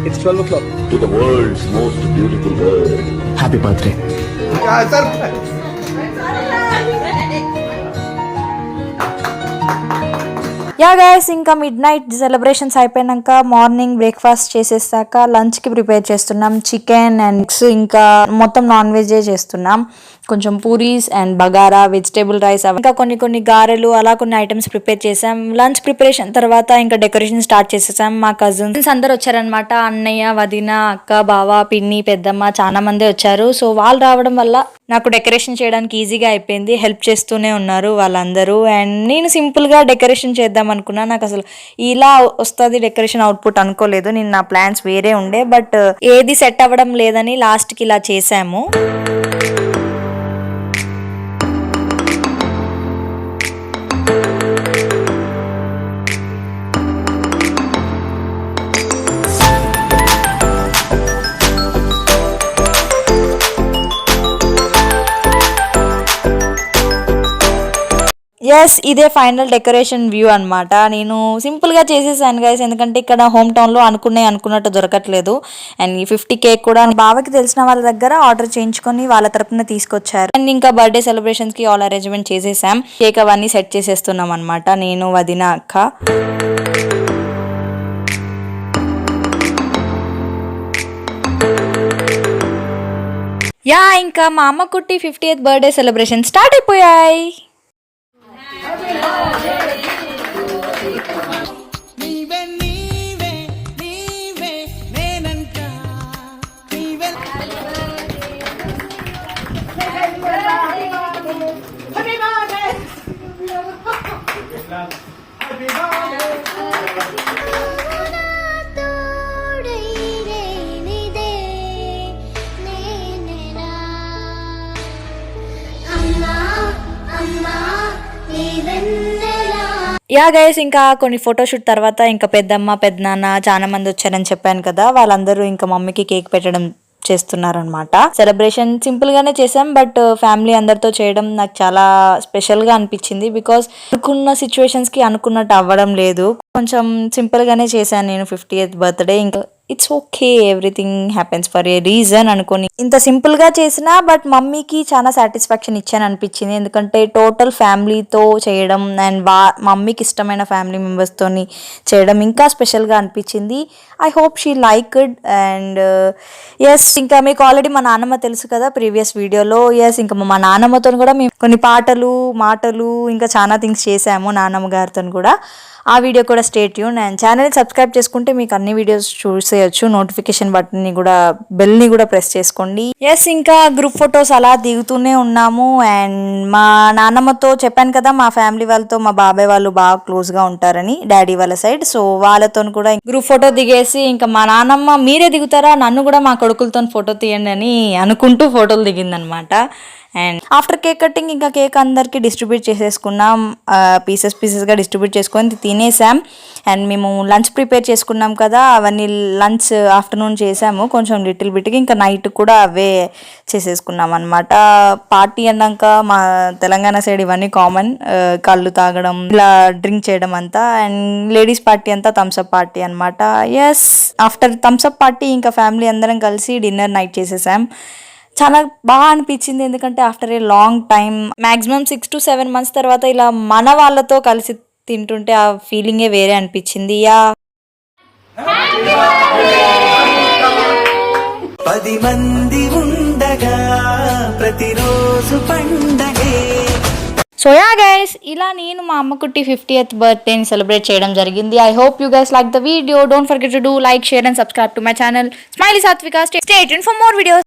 It's 12 o'clock. To the world's most beautiful bird. Happy birthday. Surprise. Yeah guys, ఇంకా mid night celebrations అయిపోయినాక morning breakfast చేసేసాక లంచ్కి prepare చేస్తున్నాం. Chicken and eggs, ఇంకా మొత్తం non veg చేస్తున్నాం. కొంచెం puris and bagara, vegetable rice, ఇంకా కొన్ని గారెలు, అలా కొన్ని ఐటమ్స్ ప్రిపేర్ చేసాం. లంచ్ ప్రిపరేషన్ తర్వాత ఇంకా డెకరేషన్ స్టార్ట్ చేసేసాం. మా కజిన్స్ అందరు వచ్చారనమాట. అన్నయ్య, వదిన, అక్క, బావ, పిన్ని, పెద్దమ్మ, చాలా మంది వచ్చారు. సో వాళ్ళు రావడం వల్ల నాకు డెకరేషన్ చేయడానికి ఈజీగా అయిపోయింది. హెల్ప్ చేస్తూనే ఉన్నారు వాళ్ళందరూ. అండ్ నేను సింపుల్గా డెకరేషన్ చేద్దాం అనుకున్నా. నాకు అసలు ఇలా వస్తుంది డెకరేషన్ అవుట్పుట్ అనుకోలేదు. నేను నా ప్లాన్స్ వేరే ఉండే, బట్ ఏది సెట్ అవ్వడం లేదని లాస్ట్కి ఇలా చేసాము. ఎస్, ఇదే ఫైనల్ డెకరేషన్ వ్యూ అనమాట. నేను సింపుల్గా చేసేసాను గైస్, ఎందుకంటే ఇక్కడ హోమ్ టౌన్లో అనుకున్నట్టు దొరకట్లేదు. అండ్ ఈ 50 కేక్ కూడా బావకి తెలిసిన వాళ్ళ దగ్గర ఆర్డర్ చేయించుకొని వాళ్ళ తరపున తీసుకొచ్చారు. అండ్ ఇంకా బర్త్డే సెలబ్రేషన్స్కి ఆల్ అరేంజ్మెంట్ చేసేసాం. కేక్ అవన్నీ సెట్ చేసేస్తున్నాం అనమాట, నేను, వదిన, అక్క. యా, ఇంకా మా అమ్మ కుట్టి 50th బర్త్డే సెలబ్రేషన్ స్టార్ట్ అయిపోయాయి. యా గైస్, ఇంకా కొన్ని ఫోటోషూట్ తర్వాత ఇంకా పెద్దమ్మ, పెద్దనాన్న చాలా మంది వచ్చారని చెప్పాను కదా, వాళ్ళందరూ ఇంకా మమ్మీకి కేక్ పెట్టడం చేస్తున్నారనమాట. సెలబ్రేషన్ సింపుల్ గానే చేసాం, బట్ ఫ్యామిలీ అందరితో చేయడం నాకు చాలా స్పెషల్ గా అనిపించింది. బికాస్ అనుకున్న సిచ్యువేషన్స్ కి అనుకున్నట్టు అవ్వడం లేదు. కొంచెం సింపుల్ గానే చేశాను నేను 50th బర్త్డే. ఇంకా it's okay, everything happens for a reason అనుకోని ఇంత సింపుల్ గా చేసినా, బట్ మమ్మీకి చాలా సాటిస్ఫాక్షన్ ఇచ్చాను అనిపించింది. ఎందుకంటే టోటల్ ఫ్యామిలీతో చేయడం అండ్ మమ్మీకి ఇష్టమైన ఫ్యామిలీ మెంబర్స్ తోని చేయడం ఇంకా స్పెషల్ గా అనిపించింది. I hope she like it. And yes, ఇంకా మీకు ఆల్రెడీ మా నాన్నమ్మ తెలుసు కదా ప్రీవియస్ వీడియోలో. ఎస్, ఇంకా మా నాన్నమ్మతో కూడా మేము కొన్ని పాటలు, మాటలు, ఇంకా చాలా థింగ్స్ చేసాము నాన్నమ్మ గారితో కూడా. ఆ వీడియో కూడా stay tune. And channel subscribe చేసుకుంటే మీకు అన్ని వీడియోస్ చూసేయచ్చు. నోటిఫికేషన్ బటన్ ని కూడా, బెల్ ని కూడా ప్రెస్ చేసుకోండి. ఎస్, ఇంకా గ్రూప్ ఫొటోస్ అలా దిగుతూనే ఉన్నాము. అండ్ మా నాన్నమ్మతో చెప్పాను కదా, మా ఫ్యామిలీ వాళ్ళతో మా బాబాయ్ వాళ్ళు బాగా క్లోజ్ గా ఉంటారని, డాడీ వాళ్ళ సైడ్. సో వాళ్ళతో కూడా గ్రూప్ ఫోటో దిగేసి ఇంకా మా నాన్నమ్మ మీరే దిగుతారా, నన్ను కూడా మా కొడుకులతో ఫోటో తీయండి అని అనుకుంటూ ఫోటోలు దిగిందనమాట. అండ్ ఆఫ్టర్ కేక్ కటింగ్ ఇంకా కేక్ అందరికి డిస్ట్రిబ్యూట్ చేసేసుకున్నాం. పీసెస్గా డిస్ట్రిబ్యూట్ చేసుకొని తినేసాం. అండ్ మేము లంచ్ ప్రిపేర్ చేసుకున్నాం కదా, అవన్నీ లంచ్ ఆఫ్టర్నూన్ చేసాము కొంచెం లిటిల్ బిట్గా. ఇంకా నైట్ కూడా అవే చేసేసుకున్నాం అనమాట. పార్టీ అన్నాక మా తెలంగాణ సైడ్ ఇవన్నీ కామన్, కళ్ళు తాగడం, ఇలా డ్రింక్ చేయడం అంతా. అండ్ లేడీస్ పార్టీ అంతా థమ్స్అప్ పార్టీ అనమాట. ఎస్, ఆఫ్టర్ థమ్స్అప్ పార్టీ ఇంకా ఫ్యామిలీ అందరం కలిసి డిన్నర్ నైట్ చేసేసాం. చాలా బాగా అనిపించింది, ఎందుకంటే after a long time, maximum 6 to 7 months తర్వాత ఇలా మన వాళ్ళతో కలిసి తింటుంటే ఆ ఫీలింగే వేరే అనిపించింది. యా, 10 మంది ఉండగా ప్రతిరోజు పండగే. సో యా గైస్, ఇలా నేను మా అమ్మ కుట్టి 50th బర్త్డేని సెలబ్రేట్ చేయడం జరిగింది. I hope you guys like the video. Don't forget to do like, share and subscribe to my channel smiley Satvika. Stay tuned for more videos.